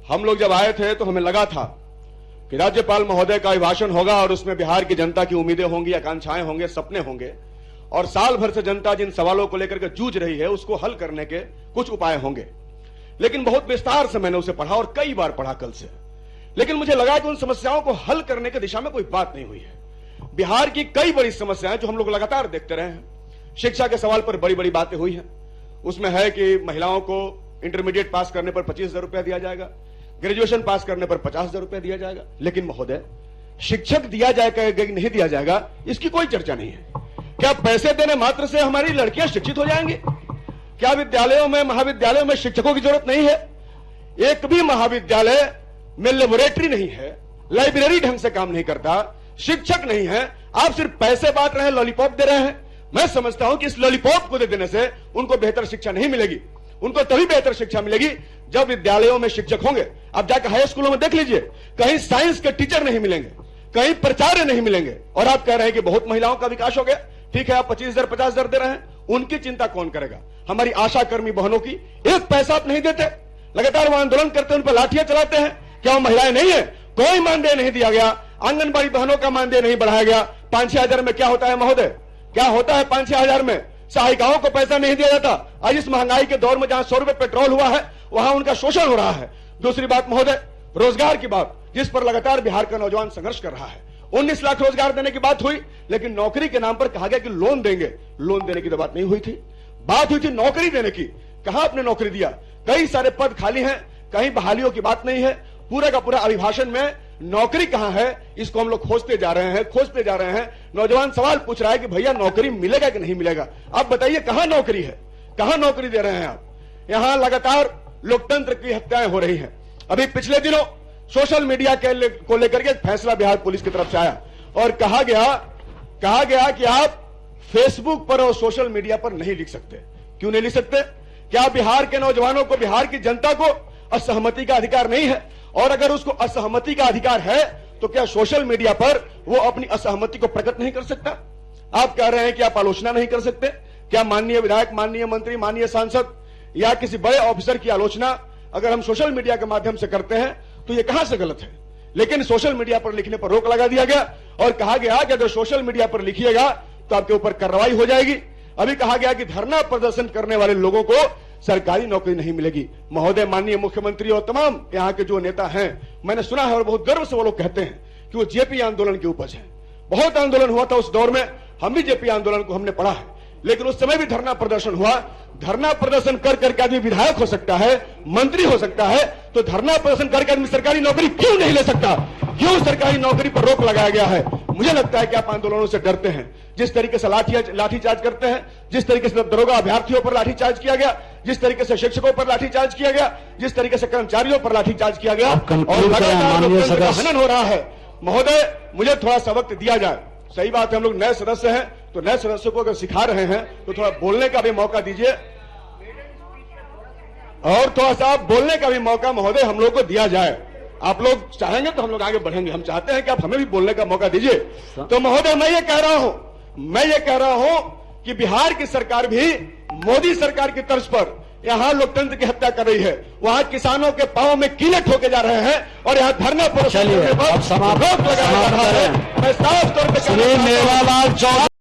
हम लोग जब आए थे तो हमें लगा था कि राज्यपाल महोदय का अभिभाषण होगा और उसमें बिहार की जनता की उम्मीदें होंगी, आकांक्षाएं होंगे, सपने होंगे और साल भर से जनता जिन सवालों को लेकर के जूझ रही है उसको हल करने के कुछ उपाय होंगे। लेकिन बहुत विस्तार से मैंने उसे पढ़ा और कई बार पढ़ा कल से, लेकिन मुझे लगा कि उन समस्याओं को हल करने की दिशा में कोई बात नहीं हुई है। बिहार की कई बड़ी समस्याएं जो हम लोग लगातार देखते रहे हैं, शिक्षा के सवाल पर बड़ी बड़ी बातें हुई हैं। उसमें है कि महिलाओं को इंटरमीडिएट पास करने पर 25,000 रुपया दिया जाएगा, ग्रेजुएशन पास करने पर 50,000 रुपया दिया जाएगा। लेकिन महोदय, शिक्षक दिया जाएगा कि नहीं दिया जाएगा इसकी कोई चर्चा नहीं है। क्या पैसे देने मात्र से हमारी लड़कियां शिक्षित हो जाएंगी? क्या विद्यालयों में, महाविद्यालयों में शिक्षकों की जरूरत नहीं है? एक भी महाविद्यालय में लेबोरेटरी नहीं है, लाइब्रेरी ढंग से काम नहीं करता, शिक्षक नहीं है, आप सिर्फ पैसे बांट रहे हैं, लॉलीपॉप दे रहे हैं। मैं समझता हूं कि इस लॉलीपॉप को दे देने से उनको बेहतर शिक्षा नहीं मिलेगी। उनको तभी बेहतर शिक्षा मिलेगी जब विद्यालयों में शिक्षक होंगे। आप जाकर हाई स्कूलों में देख लीजिए, कहीं साइंस के टीचर नहीं मिलेंगे, कहीं प्राचार्य नहीं मिलेंगे। और आप कह रहे हैं कि बहुत महिलाओं का विकास हो गया। ठीक है, आप 25,000 50,000 दे रहे हैं, उनकी चिंता कौन करेगा? हमारी आशा कर्मी बहनों की एक पैसा आप नहीं देते, लगातार वो आंदोलन करते हैं, उन पर लाठियां चलाते हैं। क्या वो महिलाएं नहीं है? कोई मानदेय नहीं दिया गया, आंगनबाड़ी बहनों का मानदेय नहीं बढ़ाया गया। 5-6 हजार में क्या होता है महोदय? क्या होता है 5-6 हजार में? सहायिकाओं को पैसा नहीं दिया जाता। आज इस महंगाई के दौर में जहां 100 रुपए पेट्रोल हुआ है वहां उनका शोषण हो रहा है। दूसरी बात महोदय, रोजगार की बात, जिस पर लगातार बिहार का नौजवान संघर्ष कर रहा है। 19 लाख रोजगार देने की बात हुई, लेकिन नौकरी के नाम पर कहा गया कि लोन देंगे। लोन देने की तो बात नहीं हुई थी, बात हुई थी नौकरी देने की। कहां आपने नौकरी दिया? कई सारे पद खाली हैं, कहीं बहालियों की बात नहीं है। पूरा का पूरा अभिभाषण में नौकरी कहां है, इसको हम लोग खोजते जा रहे हैं। नौजवान सवाल पूछ रहा है कि भैया नौकरी मिलेगा कि नहीं मिलेगा? आप बताइए कहां नौकरी है, कहां नौकरी दे रहे हैं आप? यहां लगातार लोकतंत्र की हत्याएं हो रही हैं। अभी पिछले दिनों सोशल मीडिया को लेकर के एक फैसला बिहार पुलिस की तरफ से आया और कहा गया कि आप फेसबुक पर और सोशल मीडिया पर नहीं लिख सकते। क्यों नहीं लिख सकते? क्या बिहार के नौजवानों को, बिहार की जनता को असहमति का अधिकार नहीं है? और अगर उसको असहमति का अधिकार है तो क्या सोशल मीडिया पर वो अपनी असहमति को प्रकट नहीं कर सकता? आप कह रहे हैं कि आप आलोचना नहीं कर सकते। क्या माननीय विधायक, माननीय मंत्री, माननीय सांसद या किसी बड़े ऑफिसर की आलोचना अगर हम सोशल मीडिया के माध्यम से करते हैं तो ये कहां से गलत है? लेकिन सोशल मीडिया पर लिखने पर रोक लगा दिया गया और कहा गया कि अगर सोशल मीडिया पर लिखिएगा तो आपके ऊपर कार्रवाई हो जाएगी। अभी कहा गया कि धरना प्रदर्शन करने वाले लोगों को सरकारी नौकरी नहीं मिलेगी। महोदय, माननीय मुख्यमंत्री और तमाम यहाँ के जो नेता हैं, मैंने सुना है और बहुत गर्व से वो लोग कहते हैं कि वो जेपी आंदोलन की उपज है। बहुत आंदोलन हुआ था उस दौर में, हम भी जेपी आंदोलन को हमने पढ़ा है, लेकिन उस समय भी धरना प्रदर्शन हुआ। धरना प्रदर्शन कर करके आदमी विधायक हो सकता है, मंत्री हो सकता है, तो धरना प्रदर्शन करके आदमी सरकारी नौकरी क्यों नहीं ले सकता? क्यों सरकारी नौकरी पर रोक लगाया गया है? मुझे लगता है कि आप आंदोलनों से डरते हैं। जिस तरीके से लाठीचार्ज करते हैं, जिस तरीके से दरोगा अभ्यर्थियों पर लाठीचार्ज किया गया, जिस तरीके से शिक्षकों पर लाठीचार्ज किया गया, जिस तरीके से कर्मचारियों पर लाठीचार्ज किया गया और लगातार लोकतंत्र का हनन हो रहा है। महोदय, मुझे थोड़ा सा वक्त दिया जाए। सही बात है, हम लोग नए सदस्य हैं, तो नए सदस्यों को अगर सिखा रहे हैं तो थोड़ा बोलने का भी मौका दीजिए और थोड़ा सा बोलने का भी मौका महोदय हम लोग को दिया जाए। आप लोग चाहेंगे तो हम लोग आगे बढ़ेंगे। हम चाहते हैं कि आप हमें भी बोलने का मौका दीजिए। तो महोदय, मैं ये कह रहा हूं कि बिहार की सरकार भी मोदी सरकार की तर्ज पर यहां लोकतंत्र की हत्या कर रही है। वहां किसानों के पांव में कीले ठोके जा रहे हैं और यहां धरना पर रोक लगाया जा रहा है। मैं साफ तौर पर